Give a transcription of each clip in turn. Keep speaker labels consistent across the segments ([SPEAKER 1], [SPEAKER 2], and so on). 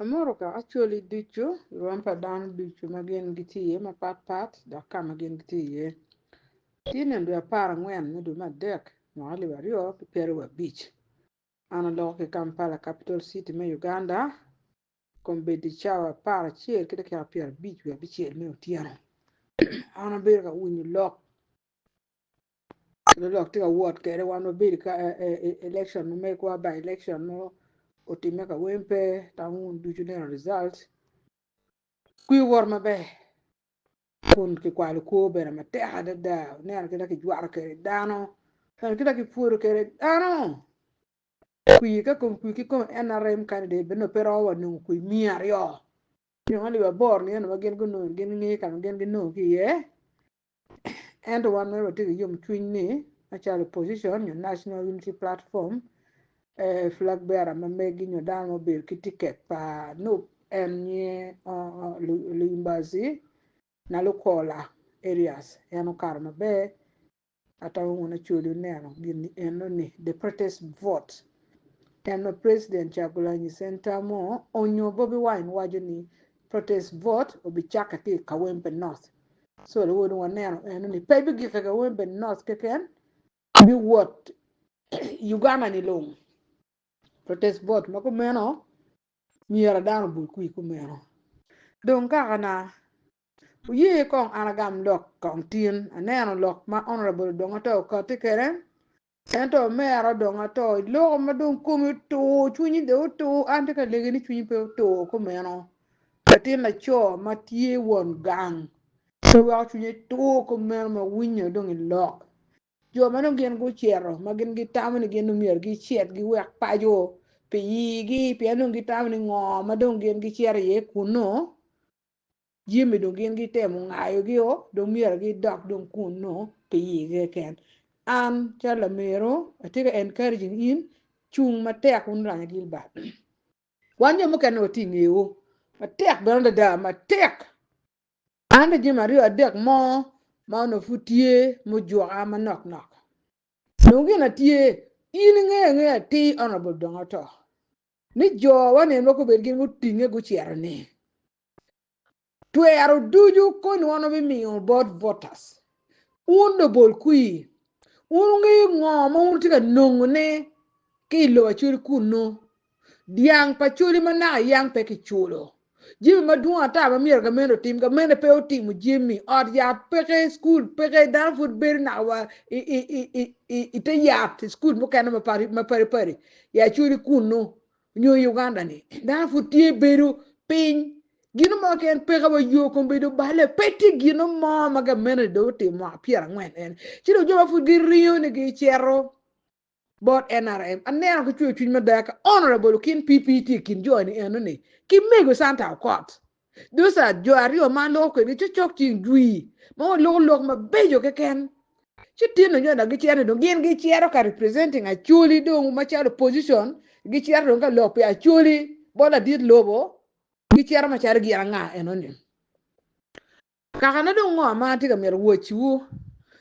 [SPEAKER 1] Amoroka actually dicho rampa down dicho magen gitiye ma pat da kama gen gitiye. Tine ndo ya para ngwen medu ma dek mwali wario pipere wa beach. Ana loke Kampala capital city me Uganda. Kombedi chawa para chiel kita kia pier beach wa bichiel me utiano. Ana berga winyi lok. Lok tika ward kere wano beri ka election no make wa by election no otimeka wempe tamun duchu nero result. Kui war mabe. Kun ki kwali ko bera ma teha da nera kita ki jwar kere dano. Nera kita ki puro kere dano. Kui ka kui ki kom NRM candidate beno pero wa nung kui miar yo. Yung ali wa bor ni ano gen kuno gen ngi kan gen kuno ki ye. And one me wa tiki yum twin ni. Actually position your national unity platform. Flag bearer ma megi nyo dano bir ki ticket pa no en nye Limbazi. Na lukola areas eno karma be ata wona chulu neno gini eno ni the protest vote eno president Chagulanyi center mo onyo Bobi Wine wajuni protest vote obichaka ki Kawempe North so the word one neno eno ni pebi gi Kawempe North keken bi what Uganda ni long protest vote mako meno miera dano bulku ku meno don kaka na ye kong anagam lok kong tin aneno lok ma honorable dongato ko tikere ento mero dongato lo ma don kumi to chunyi de to antika legeni chunyi pe to ko meno katin la cho ma tie won gang so wa chunyi to ko meno ma winyo dong lok jo ma don gen go chero ma gen gi tamni gen no mier gi chet gi wek pa jo pe yigi pe no gi tamni ngo ma don gen gi cher ye kuno Jimmy don't get them ngayo gi o do mier gi dak don kun no pe yige ken an chala mero atika encouraging in chung matek un ranya gilba wanje mo kan oti ngewo matek benda da matek ande jima rio adek mo ma no futie mo jo ama nok nok no gina tie in nge ti honorable dongato ni jo wane mo ko bergin mo tinge go chiero ni Tuero duju kon one of me on board voters. Uno bol kui. Unungi ngoma untika nongone. Kilo achuri kuno. Diang pachuri mana yang peki chulo. Jimmy madua taba mier gamendo team gamendo peo team Jimmy or ya peke school peke Danford ber na wa ite yat school mo kana mapari ya churi kuno nyo Uganda ni Danford tie beru ping gino mo ken peka wa yo kombedo bale peti gino mo maga meno do team mo piera ngwen en chiro jo fu gi rio ni gi chero bot NRM anena ko chwe chwe madaka honorable kin PPT kin join eno ni ki mego santa court those are jo ario man lo ko ni chok chin dui mo lo ma bejo ke ken chitin no na gi chero do gin gi chero ka representing a chuli do ma chero position gi chero ga lo pe a chuli bola dit lobo gi chero ma chero gi anga eno ni kaka na do ngo ma ti ga mer wo chiwo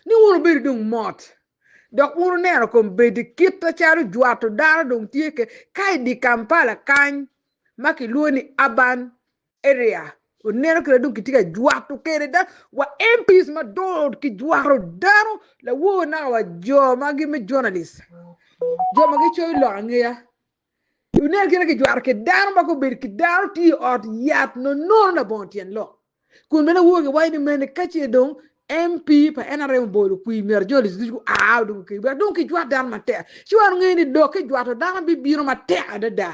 [SPEAKER 1] ni wuro bir dung mot dok uru nero kom bedi kita charu juato dara dong tieke kai di Kampala kany maki luoni aban area unero kira dung kitika juato kere da wa MPs ma dod ki juaro daro la wo na wa jo magi me journalist jo magi choy lo angeya unero kira ki juaro ke daro mako bedi ki daro ti ot yat no na bontien lo kun mena wo ke wayni mene kache dong MP pa NRM bolu kui mer jolis du du ki ba donc jwa dan mate ci war ngeni do ke jwa to dan bi biro mate ada da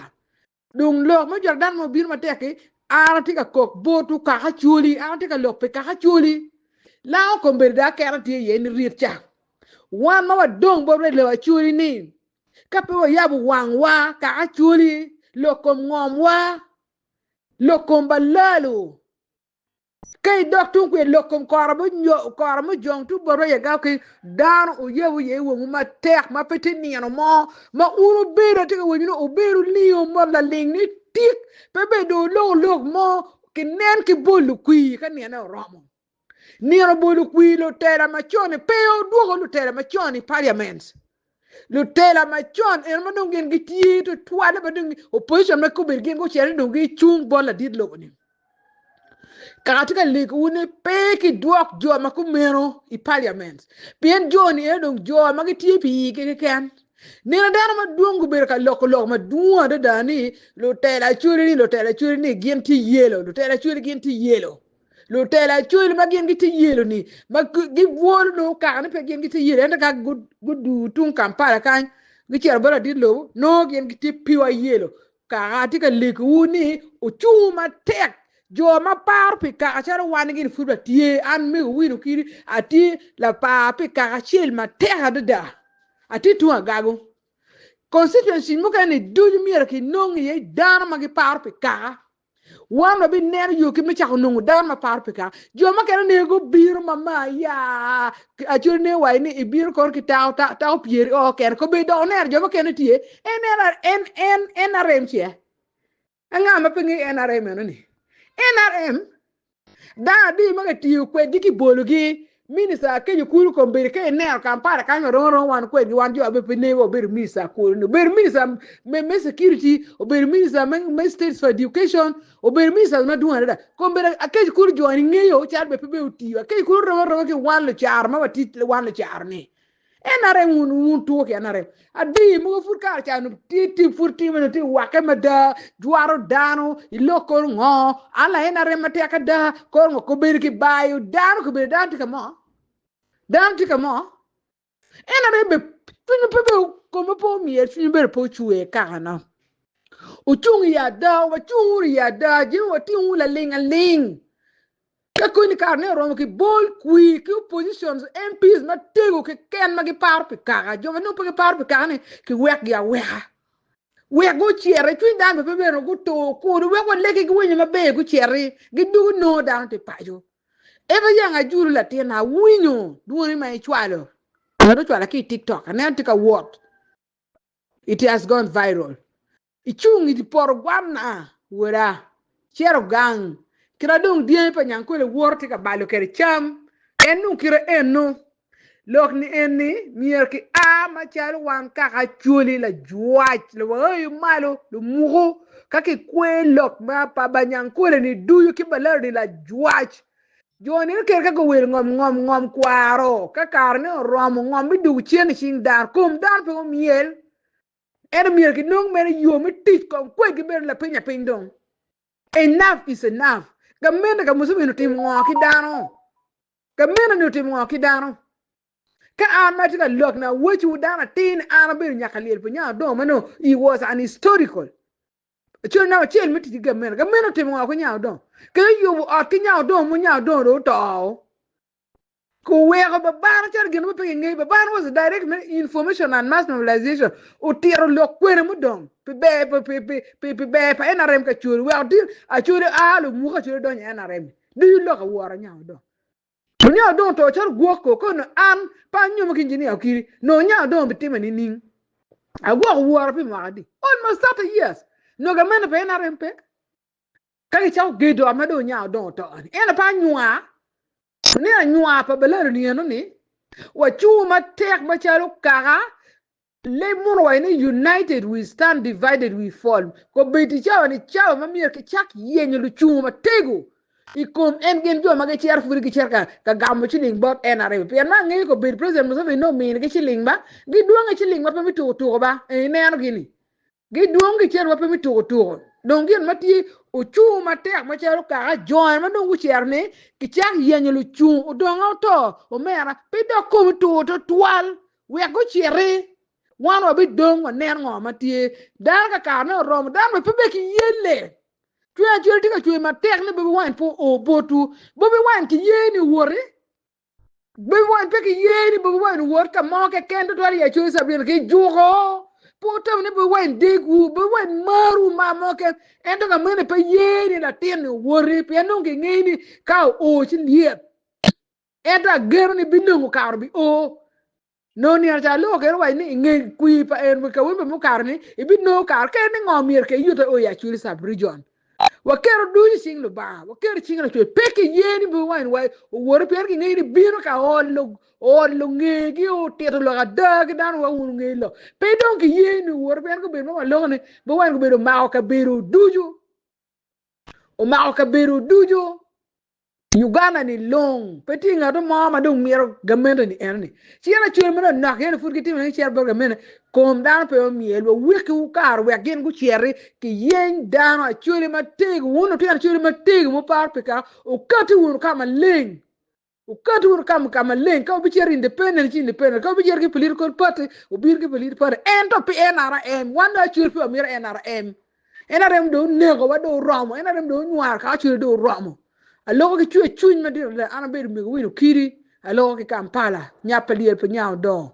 [SPEAKER 1] donc lo mo jor dan mo biro mate ke arati ka kok botu ka ha chuli arati ka lope ka ha chuli la ko ber da ka arati ye ni rircha wan ma wa dong bo le wa chuli ni ka pe wa yabu wang wa ka ha chuli lo kom ngom wa lo kom balalo kay doctor ko lokom koramo jong tu boro ya ga ke dar o yewu ye wo ma tek ma petini no mo ma uru bero te wo ni o beru liyo mo la ling ni tik pe do lo mo ke nen ki bolu kui ka ne na romo ni ro bolu kui lo tera ma choni pe o duogo lo tera ma choni parliament Lutela machon en madungen giti to twala badung opposition me kubir gen go chere dungi chung bola dit loboni katika lig une peki duok jo makumero I parliament bien joni edong jo magiti pi ken nina dana ma dungu ber ka loko ma duwa da dani lutela churi ni genti yelo lutela churi genti yelo lutela churi ma genti yelo ni ma gi wol no ka ne pe genti yelo enda ka gudu tun kampala kan gi cher bola dit lo no genti piwa yelo ka tika lig uni uchuma tek jo ma par pi ka chara wan gin fuba tie an mi winu kiri ati la pa pi ka chil ma tek da ati tuwa gago constituency muka ni duju mier ki nong ye dan ma gi par pi ka wan bi ner yu ki mi cha nong dan ma par pi ka jo ma kana ne go bir mama ya a jur ne wai ni bir kor ki taw pier o ker ko be do ner jo ma kana tie en rem che anga ma pingi NRM no ni NRM da di ma ti kwe diki bolugi minisa ke yukuru ko ber ke ne kampara kan ron wan kwe di wan jo be ne wo ber minisa ko no ber minisa me security o ber minisa me states for education o ber minisa na duwa da ko ber ake yukuru jo ni ngeyo char be be uti ake yukuru ron ke wan le char ma wati wan le char ni NRM un to ke NRM adi mo furkar chanu titi furti mo ti wakema da juaro dano iloko ngo ala NRM mate ka da ko ngo ko ber ki bayu dano ko ber dan ti ka mo NRM be pinu pe ko mo po mi e finu ber po chuwe ka na uchung ya da wa chung ya da je wa ti un la ling ka kuni karne rom ki bol kui ki oppositions MPs ma tego ke ken ma ki par pi ka jo no pe par pi ka ne ki wek ya we go chere tu dan be be no go to ko we go leke ki wenya ma be go chere gi du no dan te pajo e ba yanga juru la te na winyo du ni mai chwalo na do chwala ki TikTok na antika what it has gone viral ichungi di por gwana wera chero gang kira dong dia pa nyang ko le worti ka balo kere cham enu kira enu lok ni eni mier ki a ma chal wan ka ka chuli la juach le way malo le mugo ka ki kwe lok ma pa banyang ko le ni duyu ki balar ni la juach joni ker ka go wel ngom kwaro ka karne rom ngom bi du chen sing dar kum dar pe miel er mier ki nong mere yo mi tit ko kwe ki ber la penya pindong enough is enough gamena ga musubi no tim ngo ki dano gamena no tim ngo ki dano ka amati ga lok na wuchu dana tin arabe nyakaliel punya do mano he was an historical chul na chel miti gamena tim ngo ko nya do ke yo o ki nya do mu nya do ro to ko wego ba ban char genu pe ngi ba ban was direct information and mass mobilization o tiro lok kwere mu dong pe pa NRM ka chul wa dir a chul a lu mu ka chul do nya NRM do you look a war nya do nya do to char go ko no an pa nyu mu kinjini akiri no nya do bitima ni ning a go war pe ma di almost 30 years no ga men pe NRM pe ka ki chaw gedo amado nya do to ena pa nyua ni anyua pa belero ni no ni wa chuma tek ma chalo kara le murwa ni united we stand divided we fall ko beti chawa ni chawa ma mier ke chak yenye lu chuma tego ikom en gen jo ma ke cher furi ke cher ka gam chiling bot NRM pe na ngi ko be president mo so no min ke chiling ba gi duanga chiling ma pe mi to ba e ne ano gini gi duanga cher wa pe mi to donc yen mati o chuma tek ma chero ka join ma no cher ne ki chak yenye lu chu o donga to o mera pe do ko to twal we go chere wan wa bi dong wa ner ngo mati dar ka no rom dar ma pe ki yele tuya jol tika tuya ma tek ne be wan po o botu bo be wan ki yeni wore be wan pe ki yeni be wan wor ka mo ke kendo to ya chu sa bi ki jugo putam ne be wan degu be wan maru ma mo ke endo ga mene pe yeni la ten wore pe no ke ngeni ka o chi liep eta ger ni binungu karbi o no ni arja lo ke wa ni nge kui pa en ka wi mo karni ibi no kar ke ni ngomier ke yuto o ya chu sa region wakero du sing lo ba wakero sing lo peke yeni bu wan wai wor per ki ngi biro ka ollo ngi o teto lo ga dan wa un ngi lo pe don ki yeni wor per ko be no lo ne bu wan ko be do ma ka beru duju o ma ka beru duju Uganda ni long peti nga do mama do miero gamendo ni enni chiara chwe mena nak yen furki tim ni chiara burga mena kom dan pe o mielo wiki u kar we gen gu chieri ki yen dan a chwe ma teg wono ti an chwe ma teg mo par pe ka o kati won kama ling o kati won kama ling ka bi chieri independent ka bi chieri ki political party o bir ki political party ento pe NRM wanda chwe pe o miero NRM do nego wa do romo NRM do nyar ka chwe do romo alogo ki chwe chuny madir le ana bedo mi wino kiri alogo ki Kampala nya palier pe nya do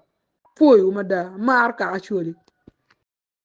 [SPEAKER 1] foi umada mar ka chuli